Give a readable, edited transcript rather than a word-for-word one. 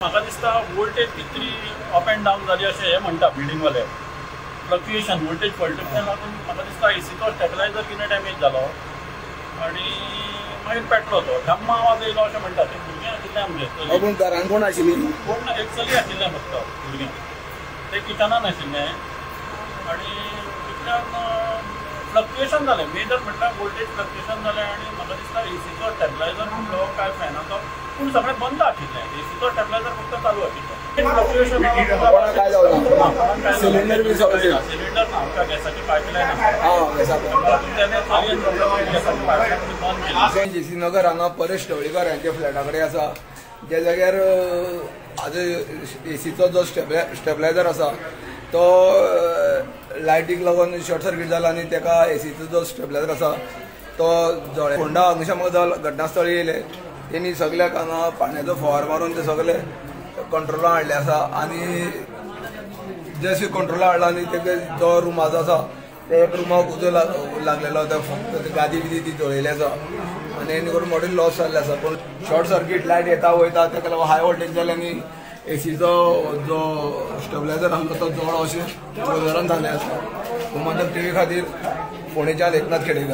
म्हाका दिसता वोल्टेज कितली अप एंड डावन जाली अशें हे म्हणटा बिल्डिंगवाले फ्लक्च्युएशन वोल्टेज पळटले लागून म्हाका दिसता एसीचो स्टेबलायझर कितें डॅमेज जालो आनी मागीर पेटलो तो धम्मा आवाज येयलो अशें म्हणटा ते भुरगीं आशिल्ले आमचे पूण घरान कोण आशिल्ली कोण एक चली आशिल्लें फक्त भुरगीं ते किचनान आशिल्लें आनी तितल्यान फ्लक्च्युएशन जालें मेजर म्हणल्यार वोल्टेज फ्लक्च्युएशन जालें आनी म्हाका दिसता एसीचो स्टेबलायझर फुटलो काय फॅनाचो पूण सगळें बंद आशिल्लें एसीचो स्टेबलायझर फक्त चालू आशिल्लो फ्लक्च्युएशन काय जावना सिलिंडर बी सगळें सिलिंडर ना आमच्या गॅसाची पायपलायन जेसी नगर हांगा परेश ढवळीकर यांच्या फ्लॅटा कडेन आसा ज्या जाग्यार आज एसीचो जो स्टेबलायझर आसा तो लायटीक लागून शॉर्ट सर्किट जाला आनी तेका एसीचो जो स्टेबलायझर आसा तो जळ्ळे फोंडा अग्निशामक दल घटनास्थळी येयले तेणी सगळ्याक हांगा पाण्याचो फवार मारून ते सगळे कंट्रोला हाडले आसा आनी जशें कंट्रोला हाडला आनी तेगे जो रुमाचो आसा ते एक रुमाक उजो लागलेलो तो फक्त गादी बिदी ती जळयली आसा आनी एनी करून मोठे लॉस जाल्ले आसा पूण शॉर्ट सर्किट लायट येता वयता तेका लागून हाय वोल्टेज जाले आनी एसीचो जो स्टेबलायझर आमकां तो जळ अशें जोरान जाल्ले आसा मदत टीव्ही खातीर फोंडेच्यान एकनाथ खेडेकर।